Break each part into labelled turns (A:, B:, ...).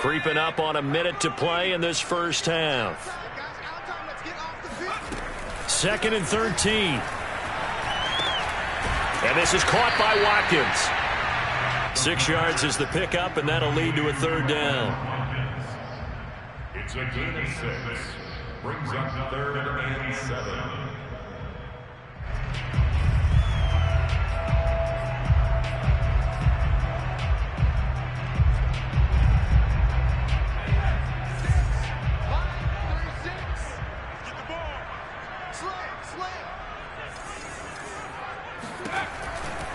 A: Creeping up on a minute to play in this first half. 2nd and 13. And this is caught by Watkins. 6 yards is the pickup, and that'll lead to a 3rd down.
B: It's a gain of 6. Brings up 3rd and 7.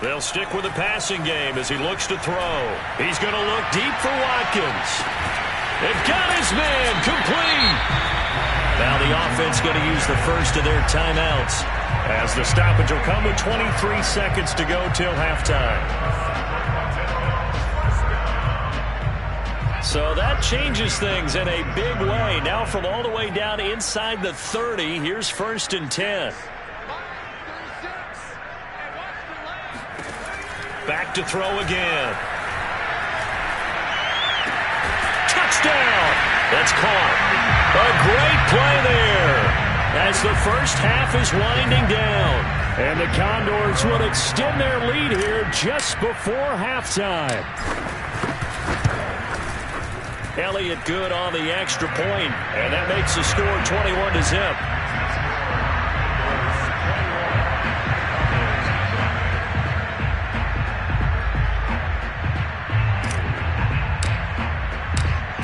A: They'll stick with the passing game as he looks to throw. He's going to look deep for Watkins. They've got his man complete. Now the offense going to use the first of their timeouts as the stoppage will come with 23 seconds to go till halftime. So that changes things in a big way. Now from all the way down inside the 30, here's 1st and 10. Back to throw again. Touchdown! That's caught. A great play there as the first half is winding down. And the Condors will extend their lead here just before halftime. Elliott good on the extra point, and that makes the score 21-0.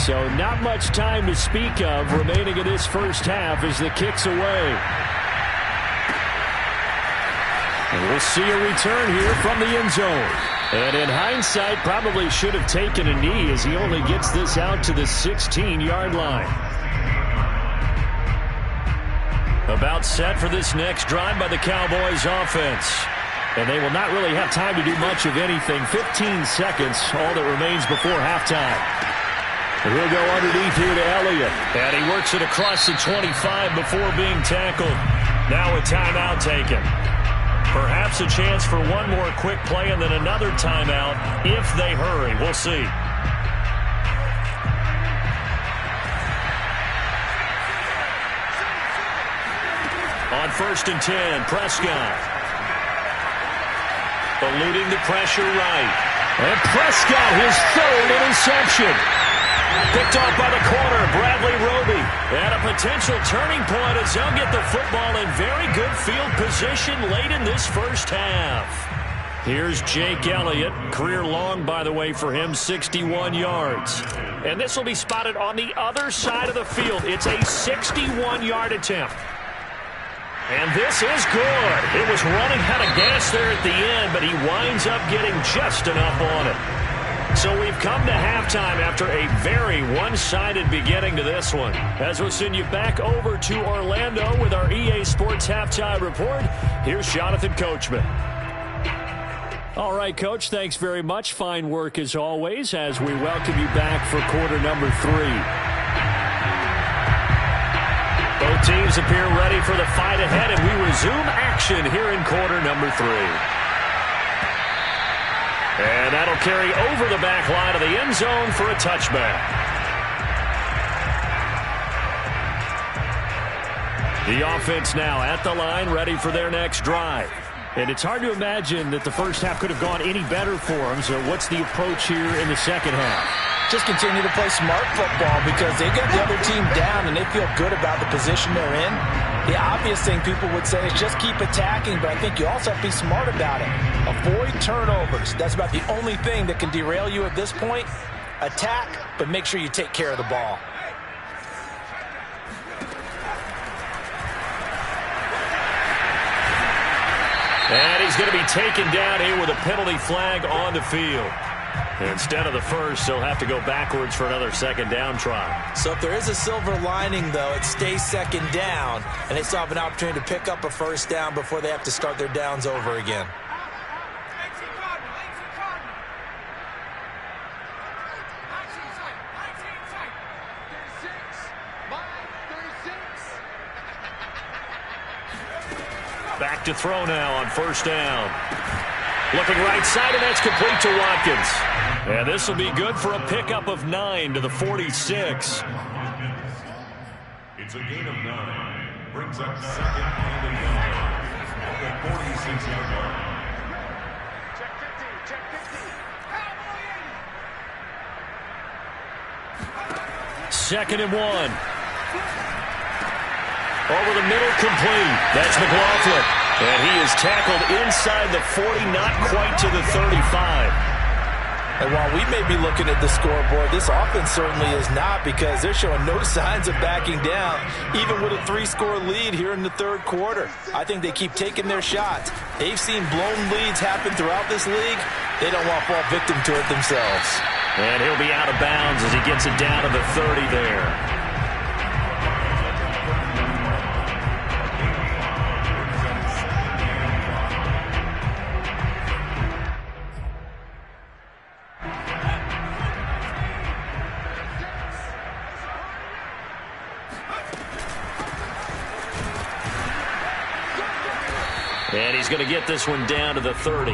A: So not much time to speak of remaining in this first half as the kick's away. And we'll see a return here from the end zone. And in hindsight, probably should have taken a knee as he only gets this out to the 16-yard line. About set for this next drive by the Cowboys offense. And they will not really have time to do much of anything. 15 seconds, all that remains before halftime. And he'll go underneath here to Elliott. And he works it across the 25 before being tackled. Now a timeout taken. Perhaps a chance for one more quick play and then another timeout if they hurry. We'll see. On 1st and 10, Prescott. Eluding the pressure right. And Prescott, his 3rd interception. Picked off by the corner, Bradley Roby. And a potential turning point as he'll get the football in very good field position late in this first half. Here's Jake Elliott. Career long, by the way, for him, 61 yards. And this will be spotted on the other side of the field. It's a 61-yard attempt. And this is good. It was running out of gas there at the end, but he winds up getting just enough on it. So we've come to halftime after a very one-sided beginning to this one. As we'll send you back over to Orlando with our EA Sports Halftime Report, here's Jonathan Coachman. All right, Coach, thanks very much. Fine work as always as we welcome you back for quarter number 3. Both teams appear ready for the fight ahead, and we resume action here in quarter number 3. And that'll carry over the back line of the end zone for a touchback. The offense now at the line, ready for their next drive. And it's hard to imagine that the first half could have gone any better for them. So what's the approach here in the second half?
C: Just continue to play smart football because they got the other team down and they feel good about the position they're in. The obvious thing people would say is just keep attacking, but I think you also have to be smart about it. Avoid turnovers. That's about the only thing that can derail you at this point. Attack, but make sure you take care of the ball.
A: And he's going to be taken down here with a penalty flag on the field. Instead of the first, they'll have to go backwards for another second down try.
C: So if there is a silver lining, though, it stays second down, and they still have an opportunity to pick up a first down before they have to start their downs over again.
A: Back to throw now on first down. Looking right side, and that's complete to Watkins. And this will be good for a pickup of 9 to the 46.
B: It's a gain of 9. Brings up second and 9 at the 46-yard line.
D: Check 50, check 50.
A: Second and 1. Over the middle, complete. That's McLaughlin. And he is tackled inside the 40, not quite to the 35.
C: And while we may be looking at the scoreboard, this offense certainly is not, because they're showing no signs of backing down, even with a 3-score lead here in the third quarter. I think they keep taking their shots. They've seen blown leads happen throughout this league. They don't want to fall victim to it themselves.
A: And he'll be out of bounds as he gets it down to the 30 there. And he's going to get this one down to the 30.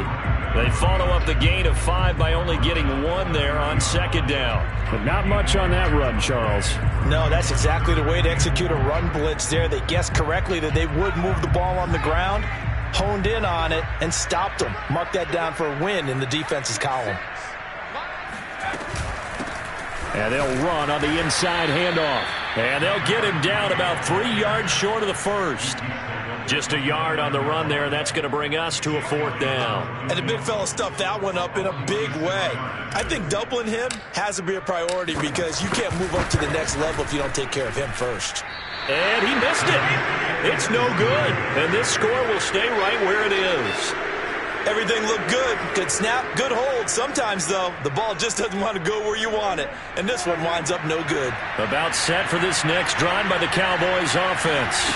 A: They follow up the gain of 5 by only getting 1 there on second down.
E: But not much on that run, Charles.
C: No, that's exactly the way to execute a run blitz there. They guessed correctly that they would move the ball on the ground, honed in on it, and stopped them. Mark that down for a win in the defense's column.
A: And they'll run on the inside handoff. And they'll get him down about 3 yards short of the first. Just a yard on the run there, and that's going to bring us to a 4th down.
C: And the big fella stuffed that one up in a big way. I think doubling him has to be a priority, because you can't move up to the next level if you don't take care of him first.
A: And he missed it. It's no good. And this score will stay right where it is.
C: Everything looked good. Good snap, good hold. Sometimes, though, the ball just doesn't want to go where you want it. And this one winds up no good.
A: About set for this next drive by the Cowboys offense.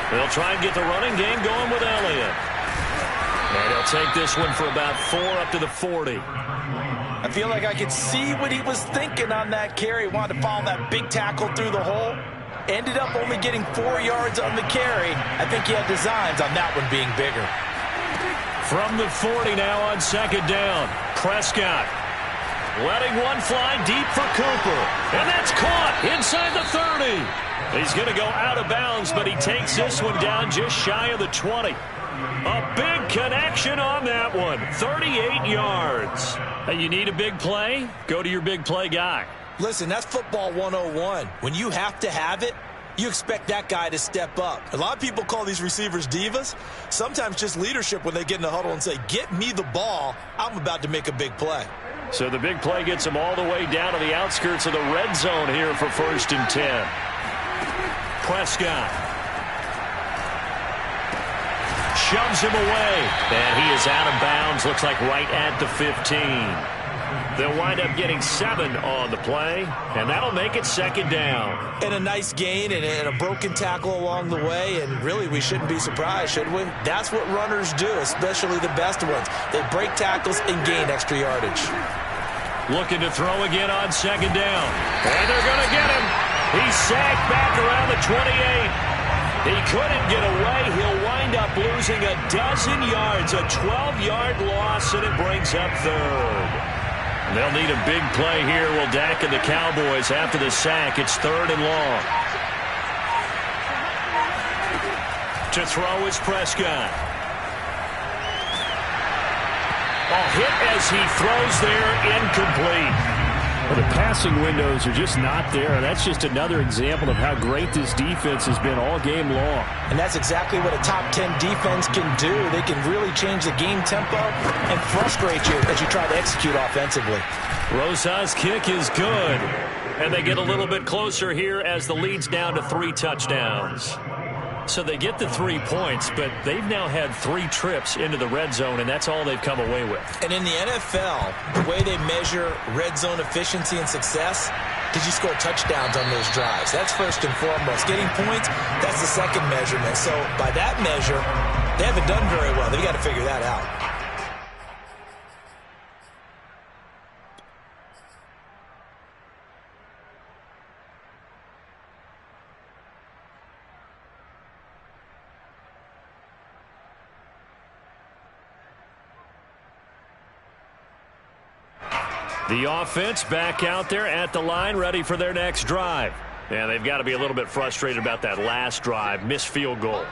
A: They'll try and get the running game going with Elliott. And he'll take this one for about 4 up to the 40.
C: I feel like I could see what he was thinking on that carry. Wanted to follow that big tackle through the hole. Ended up only getting 4 yards on the carry. I think he had designs on that one being bigger.
A: From the 40 now on second down. Prescott letting one fly deep for Cooper. And that's caught inside the 30. He's going to go out of bounds, but he takes this one down just shy of the 20. A big connection on that one. 38 yards. Hey, you need a big play? Go to your big play guy.
C: Listen, that's football 101. When you have to have it, you expect that guy to step up. A lot of people call these receivers divas. Sometimes just leadership when they get in the huddle and say, get me the ball. I'm about to make a big play.
A: So the big play gets him all the way down to the outskirts of the red zone here for 1st and 10. Prescott shoves him away, and he is out of bounds, looks like right at the 15. They'll wind up getting 7 on the play, and that'll make it second down.
C: And a nice gain and a broken tackle along the way, and really we shouldn't be surprised, should we? That's what runners do, especially the best ones. They break tackles and gain extra yardage.
A: Looking to throw again on second down, and they're going to get him. He's sacked back around the 28. He couldn't get away. He'll wind up losing a dozen yards, a 12-yard loss, and it brings up 3rd. They'll need a big play here. Will Dak and the Cowboys after the sack. It's 3rd and long. To throw is Prescott. A hit as he throws there, incomplete.
E: Well, the passing windows are just not there. That's just another example of how great this defense has been all game long.
C: And that's exactly what a top 10 defense can do. They can really change the game tempo and frustrate you as you try to execute offensively.
A: Rosa's kick is good. And they get a little bit closer here as the lead's down to 3 touchdowns. So they get the 3 points, but they've now had 3 trips into the red zone, and that's all they've come away with.
C: And in the NFL, the way they measure red zone efficiency and success, did you score touchdowns on those drives? That's first and foremost. Getting points, that's the second measurement. So by that measure, they haven't done very well. They've got to figure that out.
A: The offense back out there at the line, ready for their next drive. And they've got to be a little bit frustrated about that last drive, missed field goal.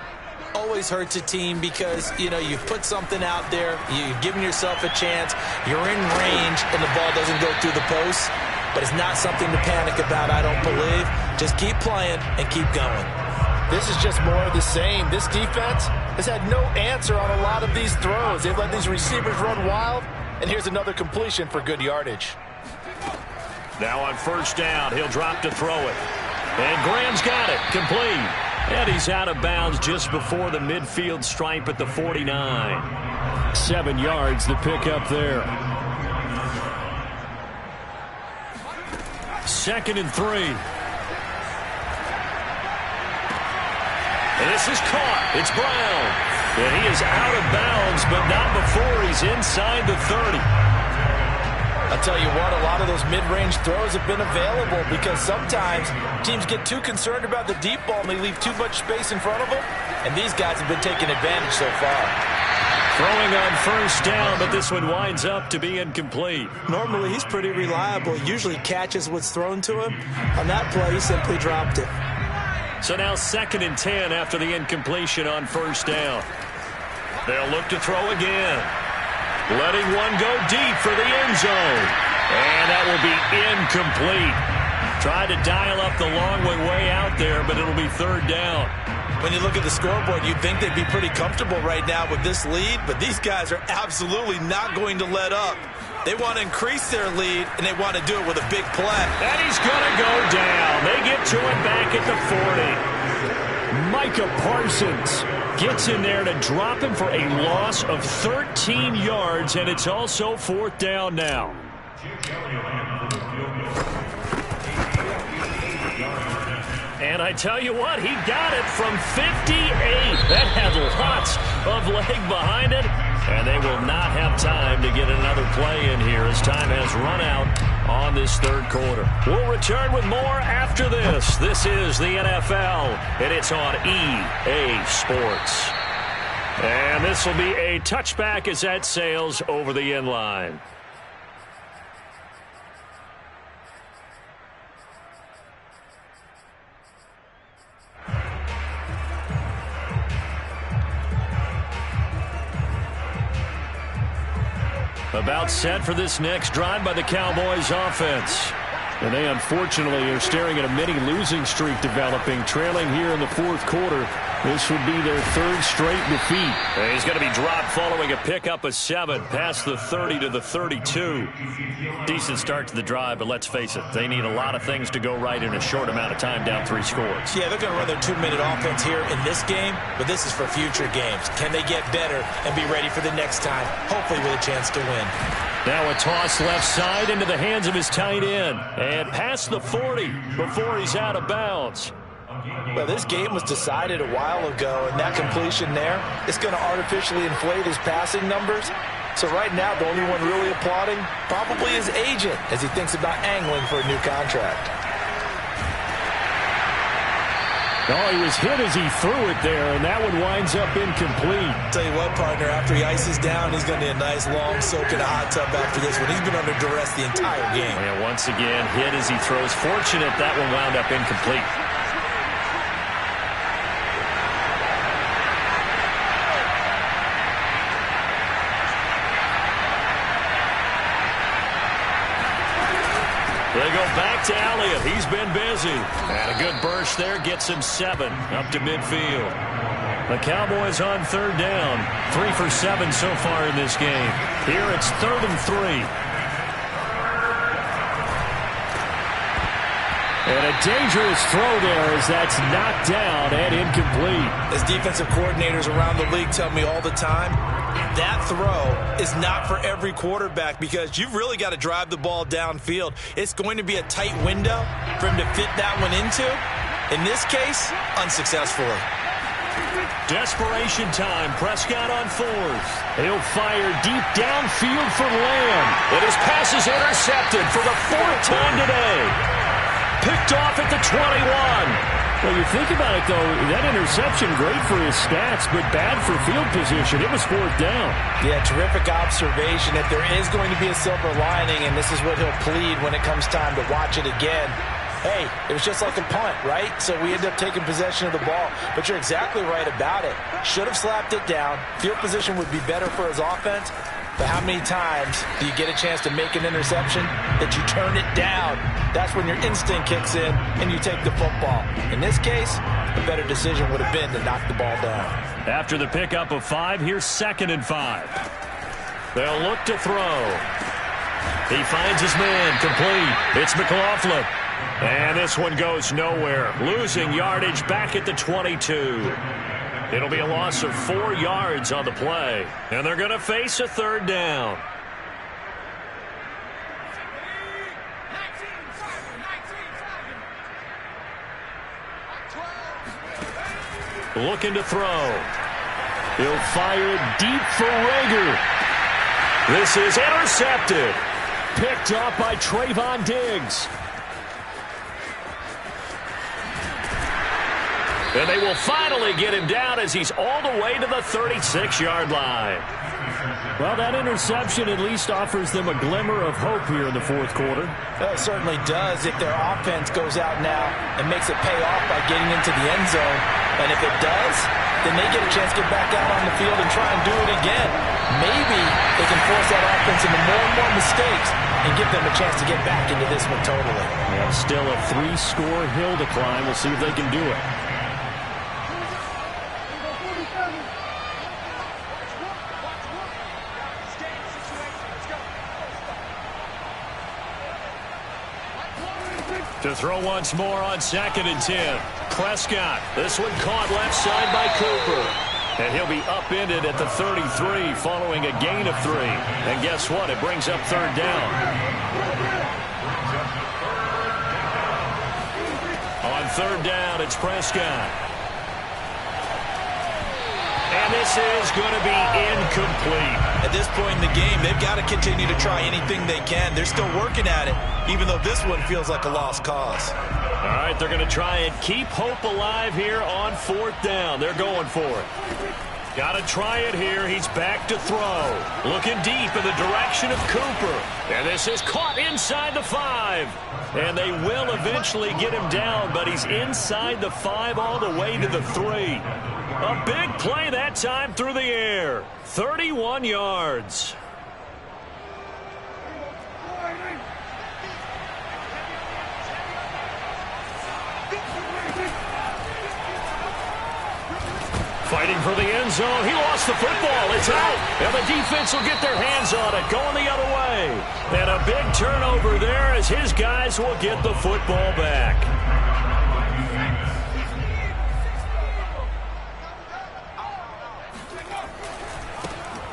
C: Always hurts a team because, you know, you put something out there, you're giving yourself a chance, you're in range, and the ball doesn't go through the post. But it's not something to panic about, I don't believe. Just keep playing and keep going.
F: This is just more of the same. This defense has had no answer on a lot of these throws. They've let these receivers run wild, and here's another completion for good yardage.
A: Now on first down, he'll drop to throw it. And Graham's got it, complete. And he's out of bounds just before the midfield stripe at the 49.
E: 7 yards the pick up there.
A: 2nd and 3. And this is caught. It's Brown. And he is out of bounds, but not before he's inside the 30.
C: I'll tell you what, a lot of those mid-range throws have been available because sometimes teams get too concerned about the deep ball and they leave too much space in front of them. And these guys have been taking advantage so far.
A: Throwing on first down, but this one winds up to be incomplete.
C: Normally, he's pretty reliable. Usually catches what's thrown to him. On that play, he simply dropped it.
A: So now 2nd and 10 after the incompletion on first down. They'll look to throw again. Letting one go deep for the end zone. And that will be incomplete. Tried to dial up the long way out there, but it'll be 3rd down.
C: When you look at the scoreboard, you'd think they'd be pretty comfortable right now with this lead, but these guys are absolutely not going to let up. They want to increase their lead, and they want to do it with a big play.
A: And he's going to go down. They get to it back at the 40.
E: Micah Parsons gets in there to drop him for a loss of 13 yards, and it's also 4th down now.
A: And I tell you what, he got it from 58. That had lots of leg behind it. And they will not have time to get another play in here as time has run out on this 3rd quarter. We'll return with more after this. This is the NFL, and it's on EA Sports. And this will be a touchback as that sails over the end line. About set for this next drive by the Cowboys offense.
E: And they unfortunately are staring at a mini losing streak developing, trailing here in the 4th quarter. This would be their 3rd straight defeat.
A: And he's going to be dropped following a pickup of 7 past the 30 to the 32. Decent start to the drive, but let's face it, they need a lot of things to go right in a short amount of time, down 3 scores.
C: Yeah, they're going to run their 2-minute offense here in this game, but this is for future games. Can they get better and be ready for the next time, hopefully with a chance to win?
A: Now a toss left side into the hands of his tight end. And past the 40 before he's out of bounds.
C: Well, this game was decided a while ago, and that completion there is going to artificially inflate his passing numbers. So right now, the only one really applauding probably his agent as he thinks about angling for a new contract.
E: Oh, he was hit as he threw it there, and that one winds up incomplete.
C: Tell you what, partner, after he ices down, he's going to need a nice long soak in a hot tub after this one. He's been under duress the entire game.
A: And once again, hit as he throws. Fortunate that one wound up incomplete. They go back to Elliott. He's been busy. And a good burst there gets him 7 up to midfield. The Cowboys on 3rd down. 3 for 7 so far in this game. Here it's 3rd and 3.
E: And a dangerous throw there as that's knocked down and incomplete.
C: As defensive coordinators around the league tell me all the time, that throw is not for every quarterback because you've really got to drive the ball downfield. It's going to be a tight window for him to fit that one into. In this case, unsuccessfully.
A: Desperation time. Prescott on 4th. He'll fire deep downfield for Lamb. And his pass is intercepted for the 4th time today. Picked off at the 21.
E: Well, you think about it, though, that interception, great for his stats, but bad for field position. It was fourth down.
C: Yeah, terrific observation. If there is going to be a silver lining, and this is what he'll plead when it comes time to watch it again, hey, it was just like a punt, right? So we end up taking possession of the ball. But you're exactly right about it. Should have slapped it down. Field position would be better for his offense. But how many times do you get a chance to make an interception that you turn it down? That's when your instinct kicks in and you take the football. In this case, a better decision would have been to knock the ball down.
A: After the pickup of 5, here's 2nd and 5. They'll look to throw. He finds his man, complete. It's McLaughlin. And this one goes nowhere. Losing yardage back at the 22. It'll be a loss of 4 yards on the play. And they're going to face a 3rd down. Looking to throw. He'll fire it deep for Rager. This is intercepted.
E: Picked off by Trayvon Diggs.
A: And they will finally get him down as he's all the way to the 36-yard line.
E: Well, that interception at least offers them a glimmer of hope here in the fourth quarter.
C: It certainly does if their offense goes out now and makes it pay off by getting into the end zone. And if it does, then they get a chance to get back out on the field and try and do it again. Maybe they can force that offense into more and more mistakes and give them a chance to get back into this one totally.
E: Yeah, still a 3-score hill to climb. We'll see if they can do it.
A: To throw once more on 2nd and 10. Prescott. This one caught left side by Cooper. And he'll be upended at the 33 following a gain of 3. And guess what? It brings up 3rd down. On 3rd down, it's Prescott. And this is going to be incomplete.
F: At this point in the game, they've got to continue to try anything they can. They're still working at it, even though this one feels like a lost cause.
A: All right, they're going to try and keep hope alive here on 4th down. They're going for it. Got to try it here. He's back to throw. Looking deep in the direction of Cooper. And this is caught inside the 5. And they will eventually get him down, but he's inside the 5 all the way to the 3. A big play that time through the air. 31 yards. Fighting for the end zone. He lost the football. It's out. And the defense will get their hands on it. Going the other way. And a big turnover there as his guys will get the football back.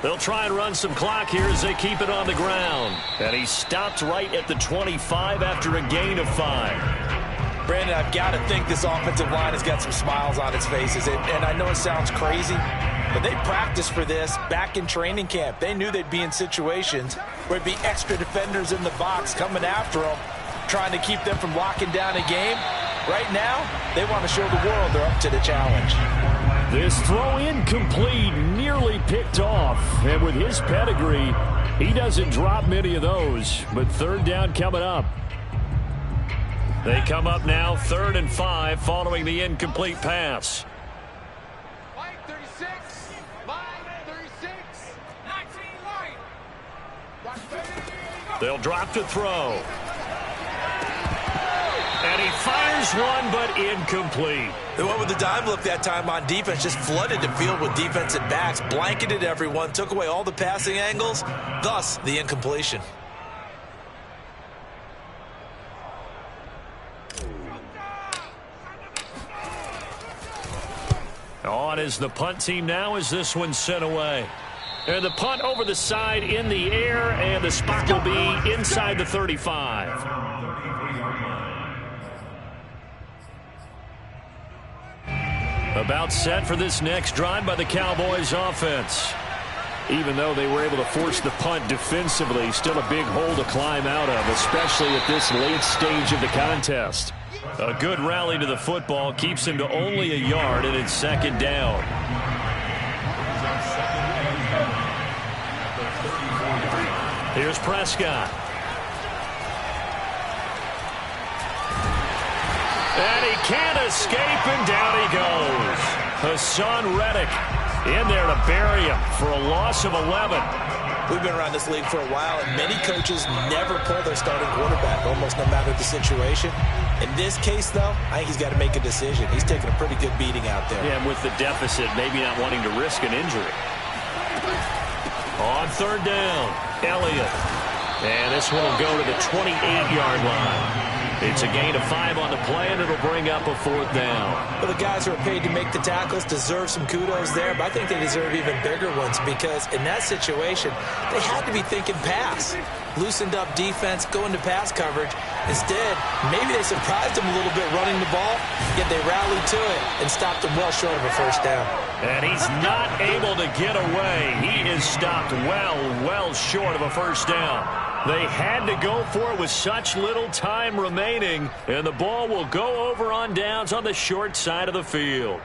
A: They'll try and run some clock here as they keep it on the ground. And he stopped right at the 25 after a gain of 5.
C: Brandon, I've got to think this offensive line has got some smiles on its faces. And I know it sounds crazy, but they practiced for this back in training camp. They knew they'd be in situations where there'd be extra defenders in the box coming after them, trying to keep them from locking down a game. Right now, they want to show the world they're up to the challenge.
E: This throw incomplete, nearly picked off. And with his pedigree, he doesn't drop many of those. But 3rd down coming up.
A: They come up now 3rd and 5 following the incomplete pass.
D: Line 36. Line 36. 19 line.
A: They'll drop to throw. And he fires one, but incomplete.
F: They went with the dime look that time on defense, just flooded the field with defensive backs, blanketed everyone, took away all the passing angles, thus the incompletion.
A: On is the punt team now as this one's sent away. And the punt over the side in the air, and the spot will be inside the 35. About set for this next drive by the Cowboys offense. Even though they were able to force the punt defensively, still a big hole to climb out of, especially at this late stage of the contest.
E: A good rally to the football keeps him to only a yard, and it's second down. Here's Prescott. And he can't escape, and down he goes. Hassan Reddick in there to bury him for a loss of 11.
C: We've been around this league for a while, and many coaches never pull their starting quarterback, almost no matter the situation. In this case, though, I think he's got to make a decision. He's taking a pretty good beating out there.
E: Yeah, and with the deficit, maybe not wanting to risk an injury. On third down, Elliott. And this one will go to the 28-yard line. It's a gain of 5 on the play, and it'll bring up a fourth down.
C: Well, the guys who are paid to make the tackles deserve some kudos there, but I think they deserve even bigger ones because in that situation, they had to be thinking pass. Loosened up defense, going to pass coverage. Instead, maybe they surprised them a little bit running the ball, yet they rallied to it and stopped them well short of a first down.
E: And he's not able to get away. He is stopped well short of a first down. They had to go for it with such little time remaining, and the ball will go over on downs on the short side of the field.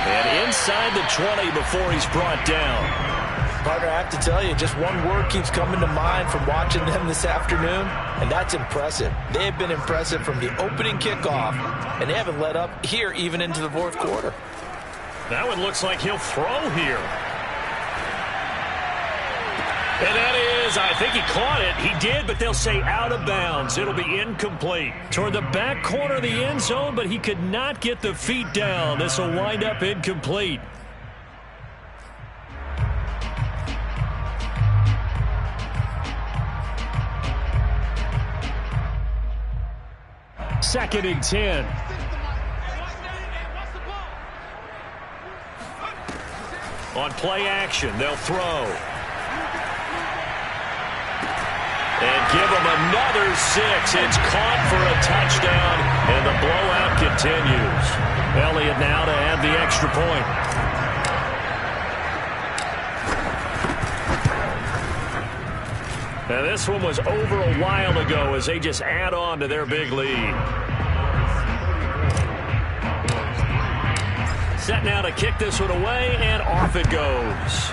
E: And inside the 20 before he's brought down.
C: Partner, I have to tell you, just one word keeps coming to mind from watching them this afternoon, and that's impressive. They have been impressive from the opening kickoff, and they haven't let up here even into the fourth quarter.
E: That one looks like he'll throw here. And that is, I think he caught it. He did, but they'll say out of bounds. It'll be incomplete. Toward the back corner of the end zone, but he could not get the feet down. This will wind up incomplete. Second and 10. On play action, they'll throw. And give him another 6. It's caught for a touchdown, and the blowout continues. Elliott now to add the extra point. Now this one was over a while ago as they just add on to their big lead. Set now to kick this one away, and off it goes.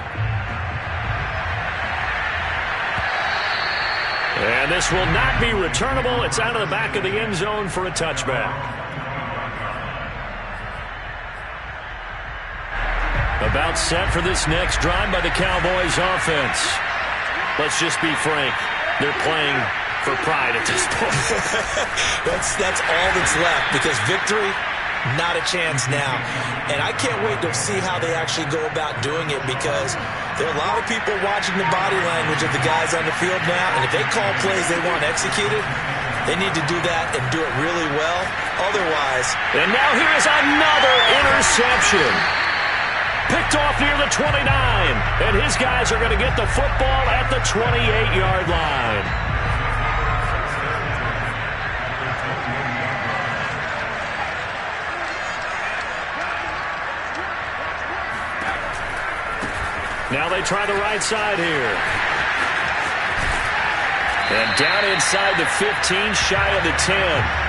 E: And this will not be returnable. It's out of the back of the end zone for a touchback. About set for this next drive by the Cowboys offense. Let's just be frank. They're playing for pride at this point.
C: That's all that's left because victory, not a chance now. And I can't wait to see how they actually go about doing it because there are a lot of people watching the body language of the guys on the field now. And if they call plays they want executed, they need to do that and do it really well. Otherwise.
E: And now here's another interception. Picked off near the 29, and his guys are going to get the football at the 28-yard line. Now they try the right side here. And down inside the 15, shy of the 10.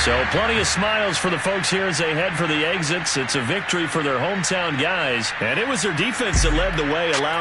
E: So plenty of smiles for the folks here as they head for the exits. It's a victory for their hometown guys. And it was their defense that led the way, allowing